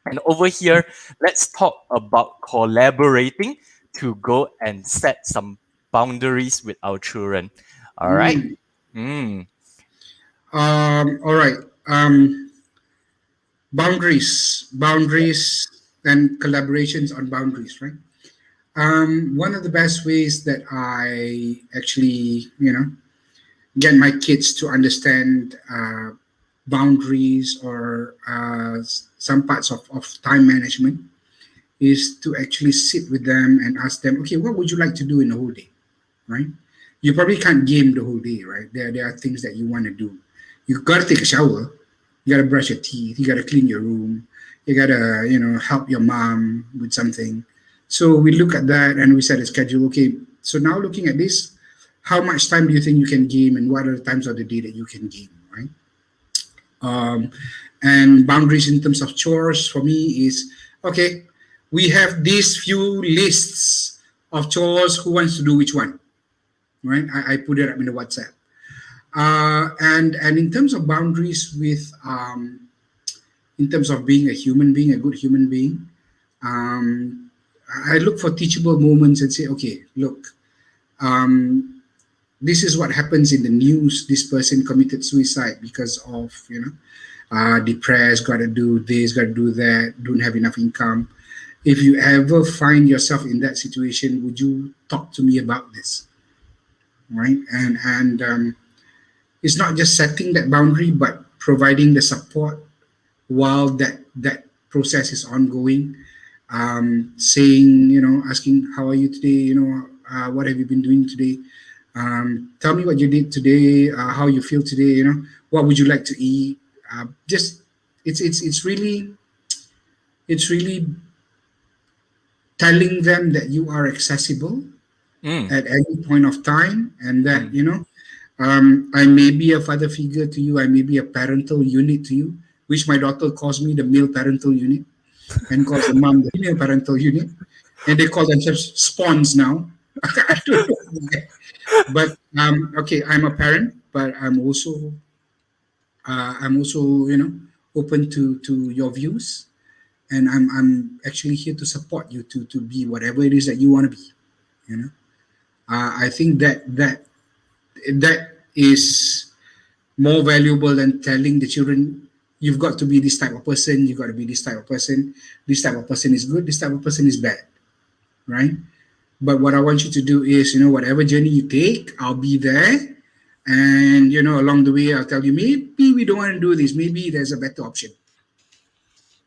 And over here, let's talk about collaborating to go and set some boundaries with our children. All right. All right. Boundaries and collaborations on boundaries, right? One of the best ways that I actually, get my kids to understand boundaries or some parts of time management is to actually sit with them and ask them, okay, what would you like to do in the whole day, right? You probably can't game the whole day, right? There are things that you want to do. You got to take a shower. You got to brush your teeth. You got to clean your room. You got to, help your mom with something. So we look at that and we set a schedule. Okay, so now looking at this, how much time do you think you can game, and what are the times of the day that you can game, right? And boundaries in terms of chores for me is, okay, we have these few lists of chores. Who wants to do which one? Right? I put it up in the WhatsApp. And in terms of boundaries with, in terms of being a human being, a good human being, I look for teachable moments and say, okay, look, this is what happens in the news. This person committed suicide because of, depressed, got to do this, got to do that, don't have enough income. If you ever find yourself in that situation, would you talk to me about this? Right? And it's not just setting that boundary, but providing the support while that process is ongoing. Saying, asking, how are you today? What have you been doing today? Tell me what you did today, how you feel today, what would you like to eat? It's really telling them that you are accessible at any point of time, and that, I may be a father figure to you, I may be a parental unit to you, which my daughter calls me the male parental unit, and calls the mom the female parental unit, and they call themselves spawns now. I don't know. But okay, I'm a parent, but I'm also open to your views, and I'm actually here to support you to be whatever it is that you want to be. You know, I think that is more valuable than telling the children, you've got to be this type of person, you've got to be this type of person, this type of person is good, this type of person is bad, right? But what I want you to do is, whatever journey you take, I'll be there. And, along the way, I'll tell you, maybe we don't want to do this. Maybe there's a better option.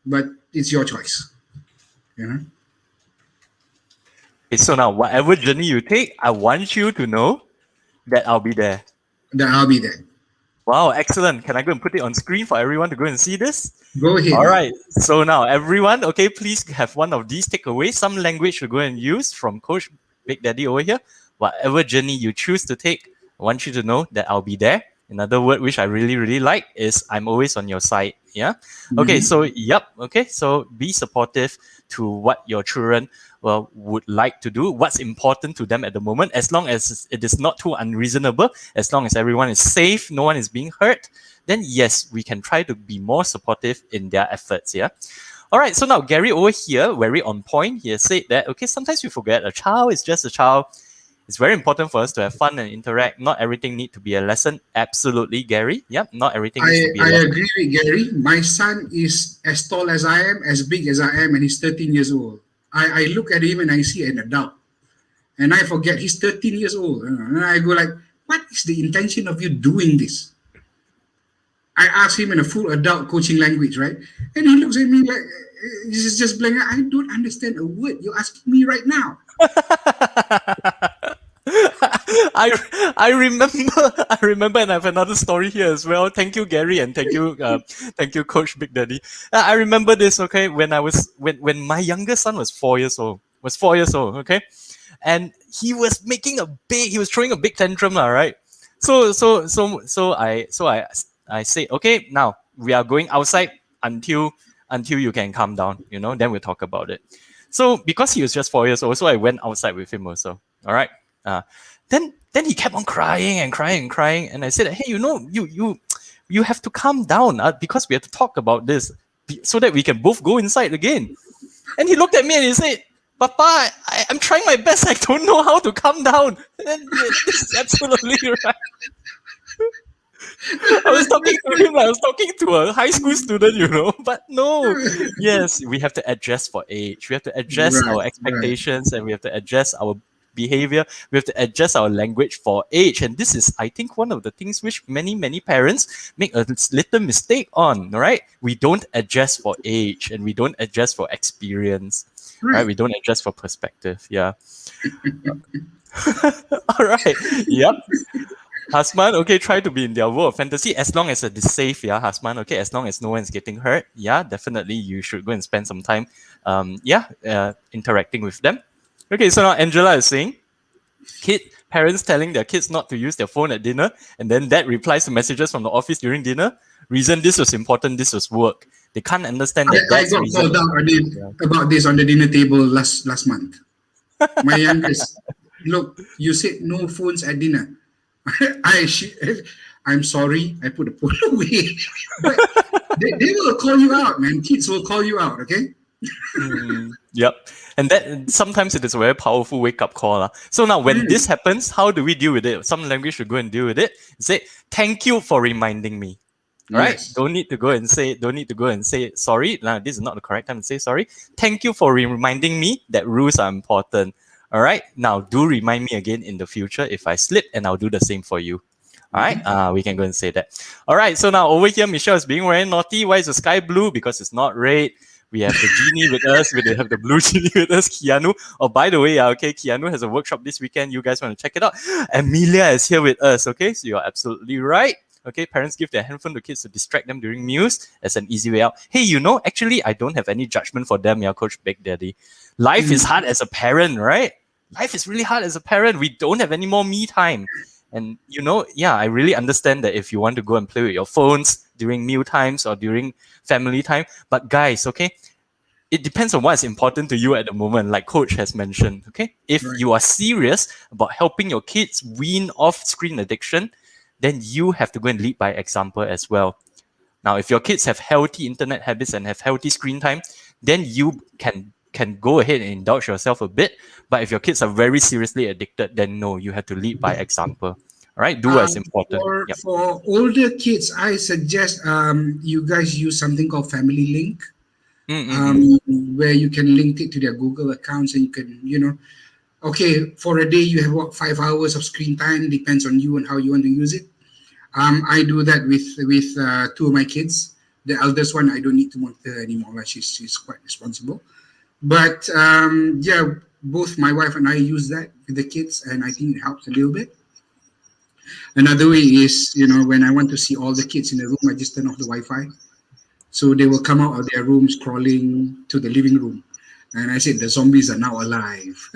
But it's your choice. Okay, so now, whatever journey you take, I want you to know that I'll be there. That I'll be there. Wow, excellent. Can I go and put it on screen for everyone to go and see this? Go ahead. All right. So now, everyone, okay, please have one of these takeaways, some language to go and use from Coach Big Daddy over here. Whatever journey you choose to take, I want you to know that I'll be there. Another word which I really, really like is I'm always on your side. Yeah. Okay. So, yep. Okay. So be supportive to what your children would like to do, what's important to them at the moment, as long as it is not too unreasonable, as long as everyone is safe, no one is being hurt, then yes, we can try to be more supportive in their efforts. Yeah. All right. So now Gary over here, very on point. He has said that, okay, sometimes we forget a child is just a child. It's very important for us to have fun and interact. Not everything needs to be a lesson. Absolutely, Gary. Yep, not everything needs to be a lesson. I agree with Gary. My son is as tall as I am, as big as I am, and he's 13 years old. I look at him and I see an adult. And I forget he's 13 years old. And I go like, what is the intention of you doing this? I ask him in a full adult coaching language, right? And he looks at me like, he's just blank. I don't understand a word you're asking me right now. I remember, and I have another story here as well. Thank you, Gary, and thank you, Coach Big Daddy. I remember this, okay, when my younger son was 4 years old. Okay, and he was throwing a big tantrum, right? So I said, okay, now we are going outside until you can calm down, then we'll talk about it. So because he was just 4 years old, so I went outside with him also. All right. Then he kept on crying, and I said, hey, you have to calm down because we have to talk about this so that we can both go inside again. And he looked at me and he said, Papa, I'm trying my best. I don't know how to calm down. And this is absolutely right. I was talking to him like I was talking to a high school student, but no. Yes, we have to adjust for age. We have to adjust our expectations, and we have to adjust our behavior. We have to adjust our language for age. And this is, I think, one of the things which many parents make a little mistake on, right? We don't adjust for age, and we don't adjust for experience, right? We don't adjust for perspective. Yeah. All right. Yep. Hasman, okay, try to be in their world of fantasy as long as it is safe, yeah, Hasman, okay, as long as no one's getting hurt, yeah, definitely you should go and spend some time, interacting with them. Okay, so now Angela is saying, parents telling their kids not to use their phone at dinner, and then dad replies to messages from the office during dinner. Reason, this was important, this was work. They can't understand that that's I got called out about this on the dinner table last month. My youngest, look, you said no phones at dinner. I'm sorry, I put the phone away. But they will call you out, man. Kids will call you out, okay? Yep. And that sometimes it is a very powerful wake-up call. So now when this happens, how do we deal with it? Some language should go and deal with it. Say, thank you for reminding me. Right? Yes. Don't need to go and say sorry. Now, this is not the correct time to say sorry. Thank you for reminding me that rules are important. All right. Now, do remind me again in the future if I slip, and I'll do the same for you. All right. We can go and say that. All right. So now over here, Michelle is being very naughty. Why is the sky blue? Because it's not red. We have the genie with us. We have the blue genie with us, Keanu. Oh, by the way, okay, Keanu has a workshop this weekend. You guys want to check it out? Amelia is here with us. Okay, so you're absolutely right. Okay, parents give their handphone to kids to distract them during meals. That's an easy way out. Hey, actually, I don't have any judgment for them, yeah, Coach Big Daddy. Life is hard as a parent, right? Life is really hard as a parent. We don't have any more me time. And, I really understand that if you want to go and play with your phones during meal times or during family time. But guys, okay, it depends on what's important to you at the moment, like Coach has mentioned, okay? If you are serious about helping your kids wean off screen addiction, then you have to go and lead by example as well. Now, if your kids have healthy internet habits and have healthy screen time, then you can go ahead and indulge yourself a bit. But if your kids are very seriously addicted, then no, you have to lead by example. All right, do what is important. Yep. For older kids, I suggest you guys use something called Family Link, where you can link it to their Google accounts, and you can, okay, for a day you have what, 5 hours of screen time, depends on you and how you want to use it. I do that with two of my kids. The eldest one, I don't need to monitor her anymore. Like she's quite responsible. But yeah, both my wife and I use that with the kids, and I think it helps a little bit. Another way is, when I want to see all the kids in the room, I just turn off the Wi-Fi. So they will come out of their rooms crawling to the living room. And I said, the zombies are now alive.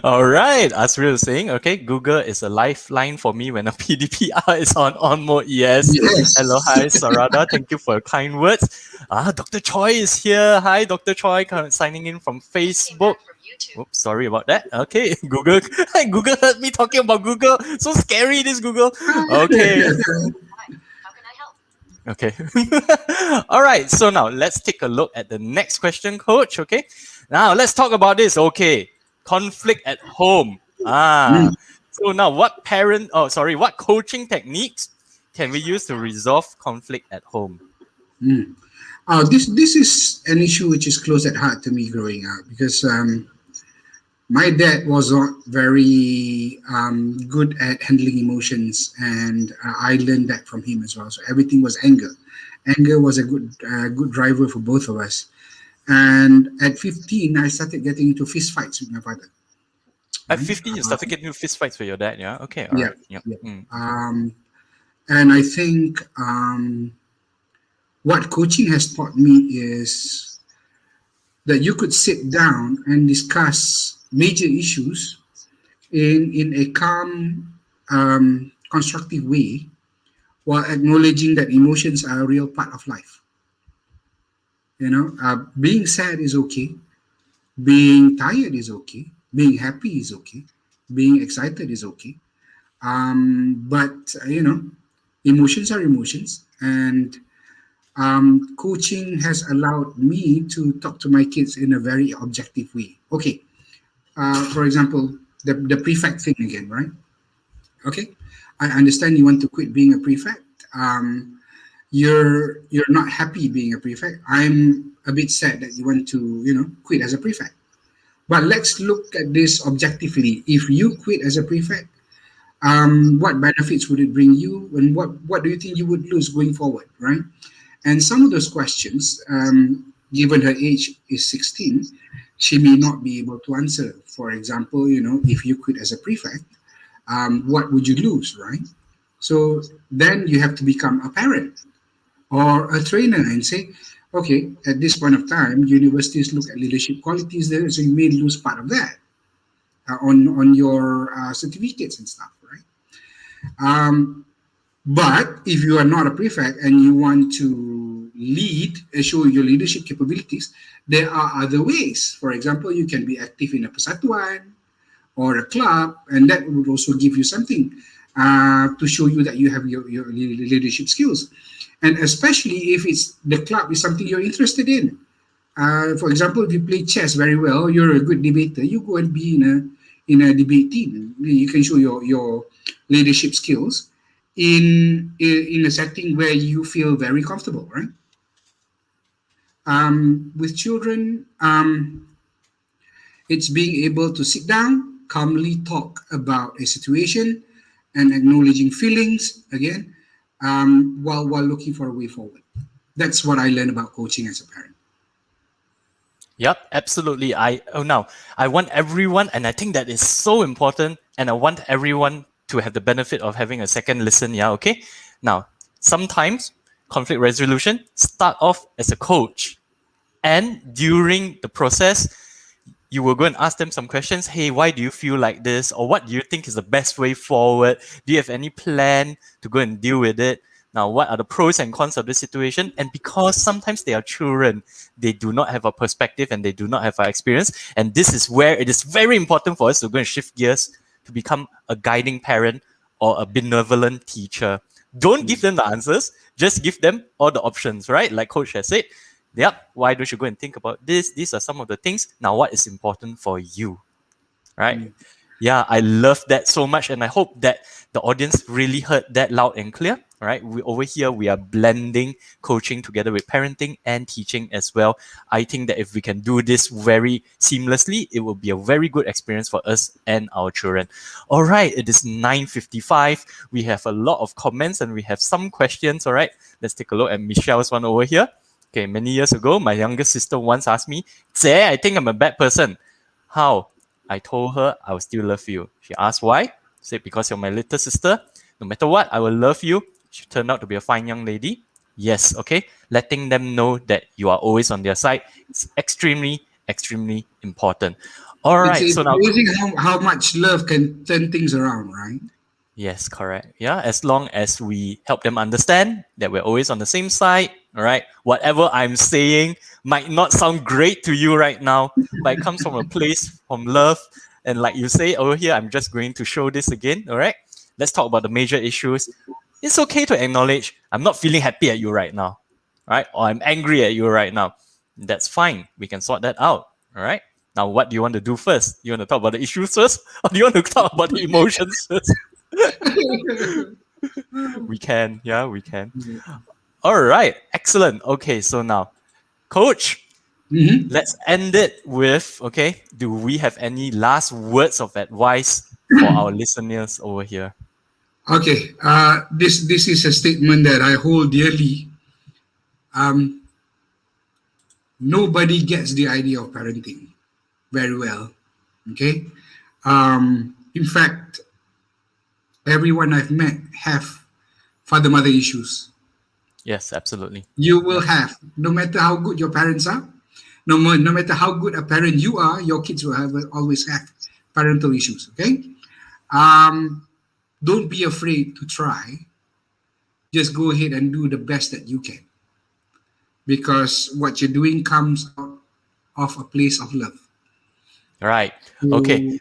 All right, Asril is saying, okay, Google is a lifeline for me when a PDPR is on mode. Yes. Hello, hi, Sarada. Thank you for your kind words. Dr. Choi is here. Hi, Dr. Choi, signing in from Facebook. Oops, sorry about that. Okay, Google. Google heard me talking about Google. So scary, this Google. Okay. Okay. All right. So now let's take a look at the next question, Coach. Okay. Now let's talk about this. Okay. Conflict at home. So now what coaching techniques can we use to resolve conflict at home? This is an issue which is close at heart to me growing up, because my dad was not very good at handling emotions, and I learned that from him as well. So everything was anger. Anger was a good driver for both of us. And at 15, I started getting into fist fights with my father. At 15, you started getting into fist fights with your dad, yeah? Okay, all right. Yeah. And I think what coaching has taught me is that you could sit down and discuss major issues in a calm, constructive way, while acknowledging that emotions are a real part of life. Being sad is okay, being tired is okay, being happy is okay, being excited is okay. But emotions are emotions, and coaching has allowed me to talk to my kids in a very objective way. Okay. For example, the prefect thing again, right? Okay, I understand you want to quit being a prefect. You're not happy being a prefect. I'm a bit sad that you want to quit as a prefect. But let's look at this objectively. If you quit as a prefect, what benefits would it bring you, and what do you think you would lose going forward, right? And some of those questions, given her age is 16, she may not be able to answer. For example, if you quit as a prefect, what would you lose, right? So then you have to become a parent or a trainer and say, okay, at this point of time, universities look at leadership qualities there, so you may lose part of that on your certificates and stuff, right? But if you are not a prefect and you want to lead, show your leadership capabilities, there are other ways. For example, you can be active in a persatuan or a club, and that would also give you something to show you that you have your leadership skills. And especially if the club is something you're interested in. For example, if you play chess very well, you're a good debater, you go and be in a debate team. You can show your leadership skills in a setting where you feel very comfortable, right? With children, it's being able to sit down, calmly talk about a situation, and acknowledging feelings again, while looking for a way forward. That's what I learned about coaching as a parent. Yep, absolutely. I want everyone, and I think that is so important, and I want everyone to have the benefit of having a second listen. Yeah, okay. Now, sometimes conflict resolution start off as a coach, and during the process, you will go and ask them some questions. Hey, why do you feel like this? Or what do you think is the best way forward? Do you have any plan to go and deal with it? Now, what are the pros and cons of the situation? And because sometimes they are children, they do not have a perspective and they do not have an experience. And this is where it is very important for us to go and shift gears to become a guiding parent or a benevolent teacher. Don't give them the answers. Just give them all the options, right? Like Coach has said, yep, why don't you go and think about this? These are some of the things. Now, what is important for you, right? Yeah, I love that so much. And I hope that the audience really heard that loud and clear, right? Over here, we are blending coaching together with parenting and teaching as well. I think that if we can do this very seamlessly, it will be a very good experience for us and our children. All right, it is 9:55. We have a lot of comments and we have some questions, all right? Let's take a look at Michelle's one over here. Okay, many years ago, my younger sister once asked me, "Tzé, I think I'm a bad person." How? I told her I will still love you. She asked why. I said, because you're my little sister. No matter what, I will love you. She turned out to be a fine young lady. Yes, okay. Letting them know that you are always on their side is extremely, extremely important. All right. It's So now, amazing how much love can turn things around, right? yes, correct. Yeah, as long as we help them understand that we're always on the same side, all right? Whatever I'm saying might not sound great to you right now, but it comes from a place from love. And like you say over here, I'm just going to show this again, all right? Let's talk about the major issues. It's okay to acknowledge, I'm not feeling happy at you right now, right? Or I'm angry at you right now. That's fine. We can sort that out, all right? Now, what do you want to do first? You want to talk about the issues first? Or do you want to talk about the emotions first? We can. All right, excellent. Okay, so now, Coach, let's end it with, okay, do we have any last words of advice for our listeners over here? Okay, this is a statement that I hold dearly. Nobody gets the idea of parenting very well. Okay, in fact, everyone I've met have father-mother issues. Yes, absolutely. You will have, no matter how good your parents are, no matter how good a parent you are, your kids will always have parental issues. Okay, don't be afraid to try. Just go ahead and do the best that you can, because what you're doing comes out of a place of love. Right. Okay.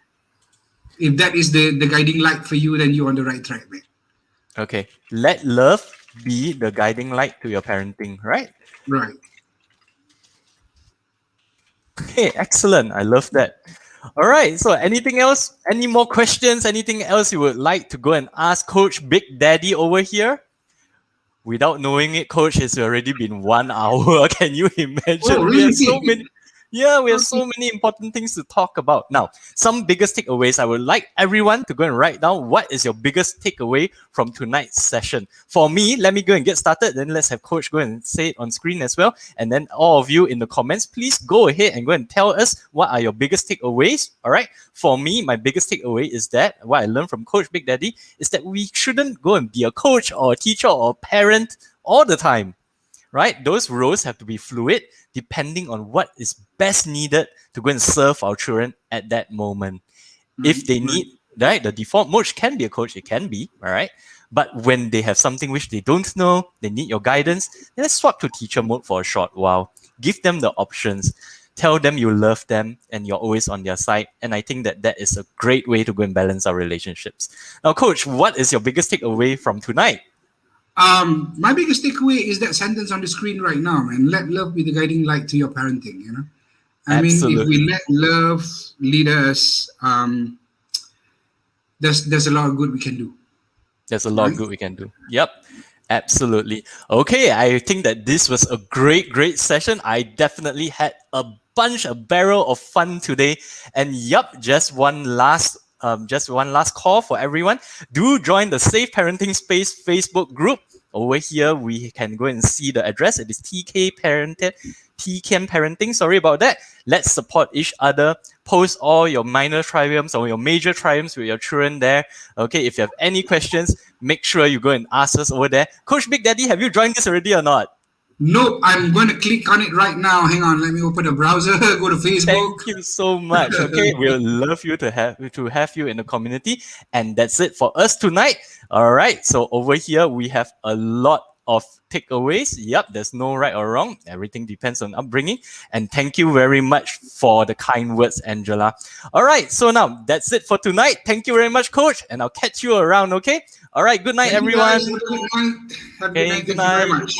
If that is the guiding light for you, then you're on the right track, man. Okay. Let love be the guiding light to your parenting, right? Right. Okay, excellent. I love that. All right. So anything else? Any more questions? Anything else you would like to go and ask Coach Big Daddy over here? Without knowing it, Coach, it's already been 1 hour. Can you imagine? Oh, really? We have so many. Yeah, we have so many important things to talk about. Now, some biggest takeaways. I would like everyone to go and write down what is your biggest takeaway from tonight's session. For me, let me go and get started. Then let's have Coach go and say it on screen as well. And then all of you in the comments, please go ahead and go and tell us what are your biggest takeaways. All right. For me, my biggest takeaway is that what I learned from Coach Big Daddy is that we shouldn't go and be a coach or a teacher or a parent all the time. Right? Those roles have to be fluid depending on what is best needed to go and serve our children at that moment. If they need, right, the default mode can be a coach, it can be, all right? But when they have something which they don't know, they need your guidance, then let's swap to teacher mode for a short while. Give them the options. Tell them you love them and you're always on their side. And I think that that is a great way to go and balance our relationships. Now, Coach, what is your biggest takeaway from tonight? My biggest takeaway is that sentence on the screen right now, man. Let love be the guiding light to your parenting, you know? I mean, if we let love lead us, there's a lot of good we can do. There's a lot of good we can do. Yep, absolutely. Okay, I think that this was a great session. I definitely had a barrel of fun today. And yep, just one last call for everyone. Do join the Safe Parenting Space Facebook group. Over here, we can go and see the address. It is TK Parenting. Sorry about that. Let's support each other. Post all your minor triumphs or your major triumphs with your children there. Okay, if you have any questions, make sure you go and ask us over there. Coach Big Daddy, have you joined this already or not? Nope, I'm going to click on it right now. Hang on, let me open the browser, go to Facebook. Thank you so much. Okay, we'll love you to have you in the community. And that's it for us tonight. All right, so over here we have a lot of takeaways. Yep, there's no right or wrong. Everything depends on upbringing. And thank you very much for the kind words, Angela. All right, so now that's it for tonight. Thank you very much, Coach, and I'll catch you around, okay? All right, good night, Thank you, everyone. guys. Have a good night. Have a Okay, good night. good Thank you very night. much.